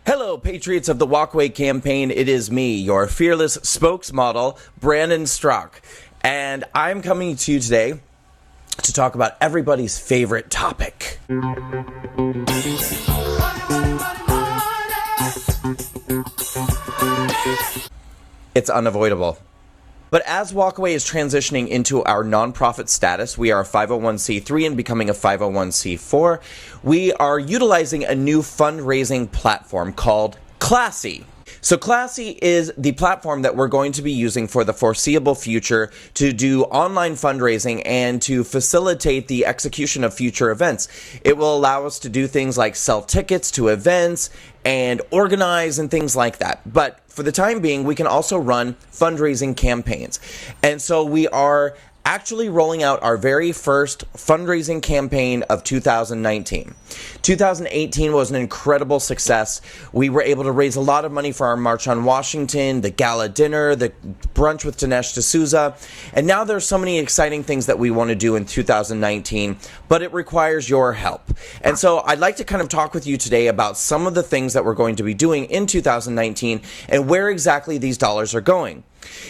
Hello, patriots of the Walkaway campaign. It is me, your fearless spokesmodel, Brandon Strock. And I'm coming to you today to talk about everybody's favorite topic. It's unavoidable. But as Walkaway is transitioning into our nonprofit status, we are a 501c3 and becoming a 501c4, we are utilizing a new fundraising platform called Classy. So Classy is the platform that we're going to be using for the foreseeable future to do online fundraising and to facilitate the execution of future events. It will allow us to do things like sell tickets to events and organize and things like that. But for the time being, we can also run fundraising campaigns. And so we are actually rolling out our very first fundraising campaign of 2019. 2018 was an incredible success. We were able to raise a lot of money for our March on Washington, the gala dinner, the brunch with Dinesh D'Souza, and now there's so many exciting things that we want to do in 2019, but it requires your help. And so I'd like to kind of talk with you today about some of the things that we're going to be doing in 2019 and where exactly these dollars are going.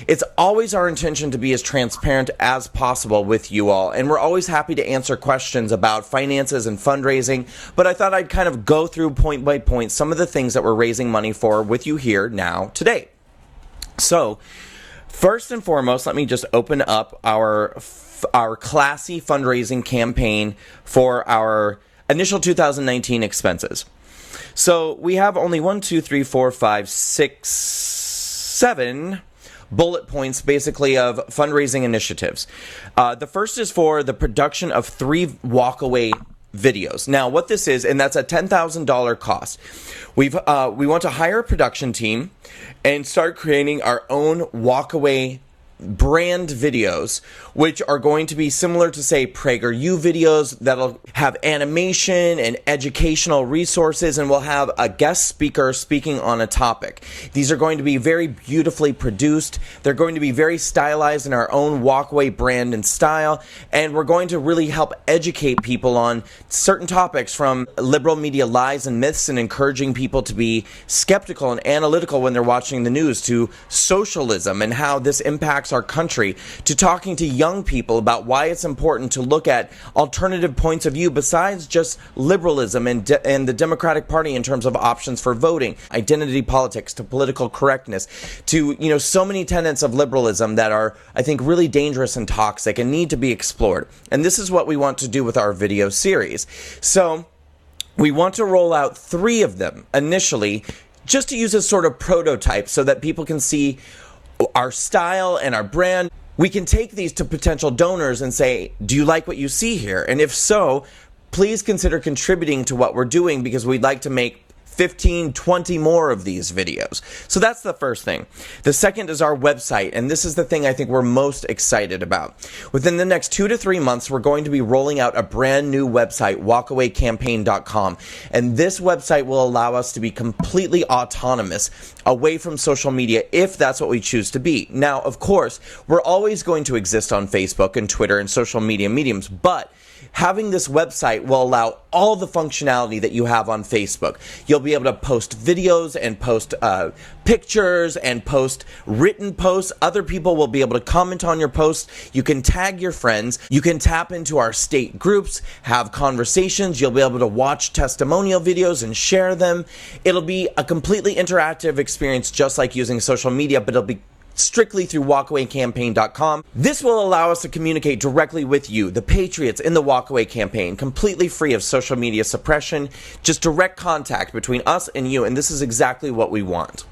It's always our intention to be as transparent as possible with you all, and we're always happy to answer questions about finances and fundraising, but I thought I'd kind of go through point by point some of the things that we're raising money for with you here now today. So, first and foremost, let me just open up our Classy fundraising campaign for our initial 2019 expenses. So, we have only 7 bullet points basically of fundraising initiatives. The first is for the production of 3 walkaway videos. Now what this is, and that's a $10,000 cost. We want to hire a production team and start creating our own walkaway brand videos, which are going to be similar to, say, PragerU videos that'll have animation and educational resources, and we'll have a guest speaker speaking on a topic. These are going to be very beautifully produced. They're going to be very stylized in our own walkaway brand and style, and we're going to really help educate people on certain topics, from liberal media lies and myths and encouraging people to be skeptical and analytical when they're watching the news, to socialism and how this impacts our country, to talking to young people about why it's important to look at alternative points of view besides just liberalism and the Democratic Party in terms of options for voting, identity politics, to political correctness, to so many tenets of liberalism that are, I think, really dangerous and toxic and need to be explored. And this is what we want to do with our video series. So we want to roll out 3 of them initially, just to use as sort of prototype so that people can see our style and our brand. We can take these to potential donors and say, do you like what you see here? And if so, please consider contributing to what we're doing, because we'd like to make 15, 20 more of these videos. So that's the first thing. The second is our website, and this is the thing I think we're most excited about. Within the next 2 to 3 months, we're going to be rolling out a brand new website, walkawaycampaign.com, and this website will allow us to be completely autonomous away from social media if that's what we choose to be. Now, of course, we're always going to exist on Facebook and Twitter and social media mediums, but having this website will allow all the functionality that you have on Facebook. You'll be able to post videos and post pictures and post written posts. Other people will be able to comment on your posts. You can tag your friends. You can tap into our state groups, have conversations. You'll be able to watch testimonial videos and share them. It'll be a completely interactive experience, just like using social media, but it'll be strictly through walkawaycampaign.com. This will allow us to communicate directly with you, the patriots in the Walkaway campaign, completely free of social media suppression, just direct contact between us and you, and this is exactly what we want.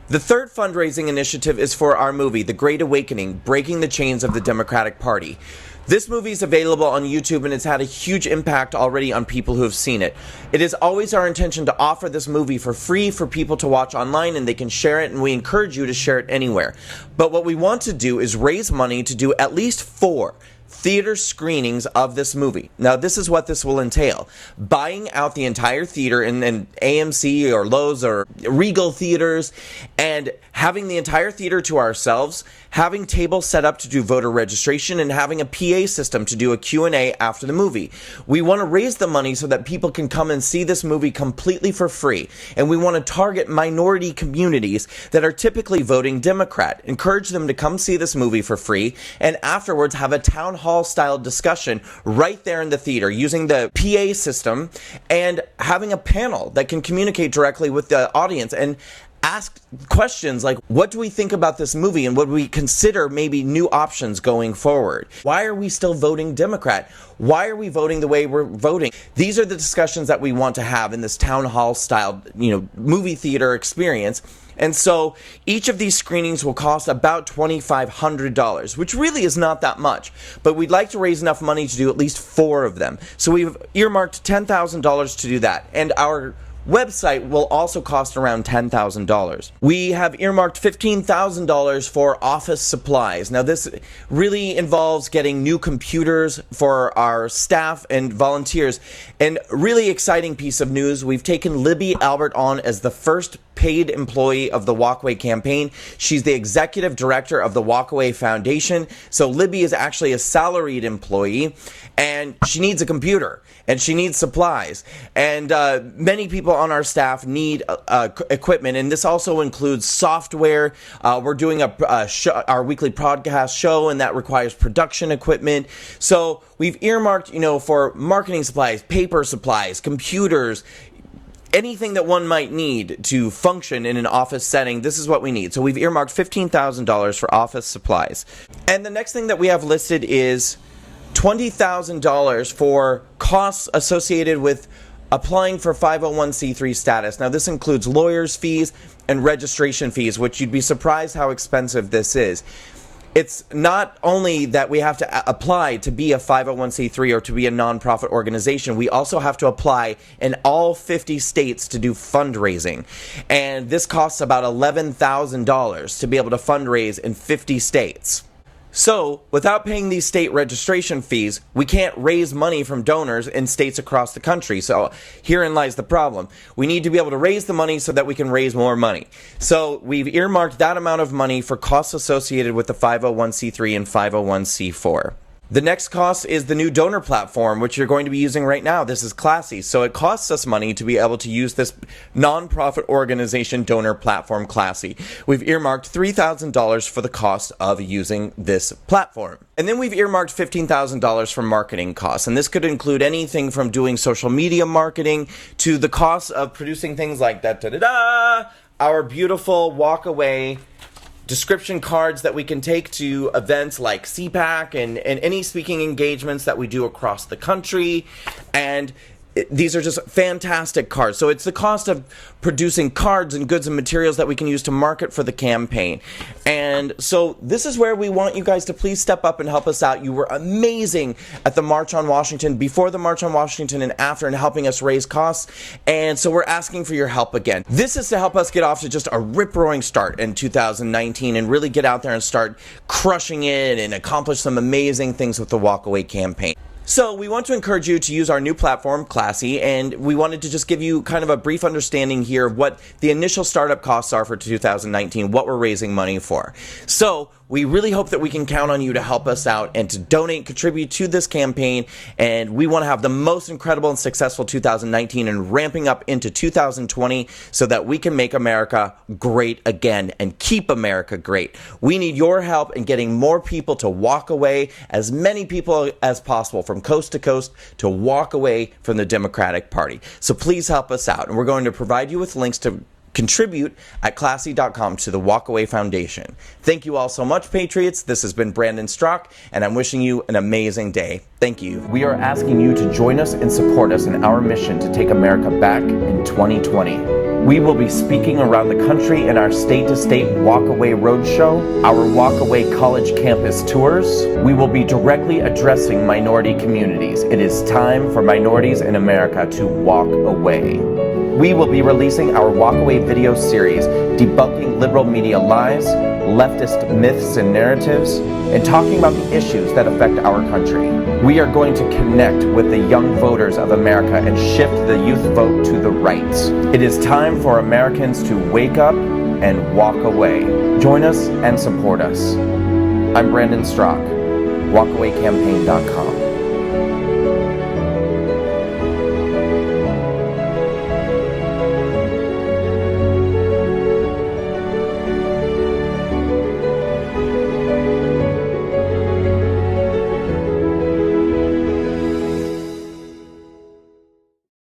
The third fundraising initiative is for our movie, The Great Awakening, Breaking the Chains of the Democratic Party. This movie is available on YouTube, and it's had a huge impact already on people who have seen it. It is always our intention to offer this movie for free for people to watch online, and they can share it, and we encourage you to share it anywhere. But what we want to do is raise money to do at least 4 theater screenings of this movie. Now, this is what this will entail. Buying out the entire theater in AMC or Lowe's or Regal theaters and having the entire theater to ourselves, having tables set up to do voter registration, and having a PA system to do a Q&A after the movie. We want to raise the money so that people can come and see this movie completely for free, and we want to target minority communities that are typically voting Democrat, encourage them to come see this movie for free, and afterwards have a town hall style discussion right there in the theater using the PA system and having a panel that can communicate directly with the audience and ask questions like, what do we think about this movie and what do we consider maybe new options going forward? Why are we still voting Democrat? Why are we voting the way we're voting? These are the discussions that we want to have in this town hall style, movie theater experience. And so each of these screenings will cost about $2,500, which really is not that much. But we'd like to raise enough money to do at least 4 of them. So we've earmarked $10,000 to do that. And our website will also cost around $10,000. We have earmarked $15,000 for office supplies. Now this really involves getting new computers for our staff and volunteers. And really exciting piece of news, we've taken Libby Albert on as the first paid employee of the Walkaway campaign. She's the executive director of the Walkaway Foundation. So Libby is actually a salaried employee, and she needs a computer and she needs supplies. And many people on our staff need equipment, and this also includes software. We're doing our weekly podcast show, and that requires production equipment. So we've earmarked, for marketing supplies, paper supplies, computers, anything that one might need to function in an office setting. This is what we need. So we've earmarked $15,000 for office supplies. And the next thing that we have listed is $20,000 for costs associated with applying for 501c3 status. Now this includes lawyers' fees and registration fees, which you'd be surprised how expensive this is. It's not only that we have to apply to be a 501c3 or to be a nonprofit organization, we also have to apply in all 50 states to do fundraising. And this costs about $11,000 to be able to fundraise in 50 states. So, without paying these state registration fees, we can't raise money from donors in states across the country. So, herein lies the problem. We need to be able to raise the money so that we can raise more money. So, we've earmarked that amount of money for costs associated with the 501c3 and 501c4. The next cost is the new donor platform, which you're going to be using right now. This is Classy. So it costs us money to be able to use this nonprofit organization donor platform, Classy. We've earmarked $3,000 for the cost of using this platform. And then we've earmarked $15,000 for marketing costs. And this could include anything from doing social media marketing to the cost of producing things like our beautiful walkaway description cards that we can take to events like CPAC and any speaking engagements that we do across the country. And these are just fantastic cards. So it's the cost of producing cards and goods and materials that we can use to market for the campaign. And so this is where we want you guys to please step up and help us out. You were amazing at the March on Washington, before the March on Washington, and after, in helping us raise costs. And so we're asking for your help again. This is to help us get off to just a rip-roaring start in 2019 and really get out there and start crushing it and accomplish some amazing things with the Walkaway campaign. So we want to encourage you to use our new platform, Classy, and we wanted to just give you kind of a brief understanding here of what the initial startup costs are for 2019, what we're raising money for. So we really hope that we can count on you to help us out and to donate, contribute to this campaign, and we want to have the most incredible and successful 2019 and ramping up into 2020 so that we can make America great again and keep America great. We need your help in getting more people to walk away, as many people as possible from coast to coast, to walk away from the Democratic Party. So please help us out, and we're going to provide you with links to contribute at classy.com to the Walkaway Foundation. Thank you all so much, Patriots. This has been Brandon Strock, and I'm wishing you an amazing day. Thank you. We are asking you to join us and support us in our mission to take America back in 2020. We will be speaking around the country in our state-to-state Walkaway Roadshow, our Walkaway College Campus tours. We will be directly addressing minority communities. It is time for minorities in America to walk away. We will be releasing our Walkaway video series, debunking liberal media lies, leftist myths and narratives, and talking about the issues that affect our country. We are going to connect with the young voters of America and shift the youth vote to the right. It is time for Americans to wake up, and walk away. Join us and support us. I'm Brandon Strock, walkawaycampaign.com.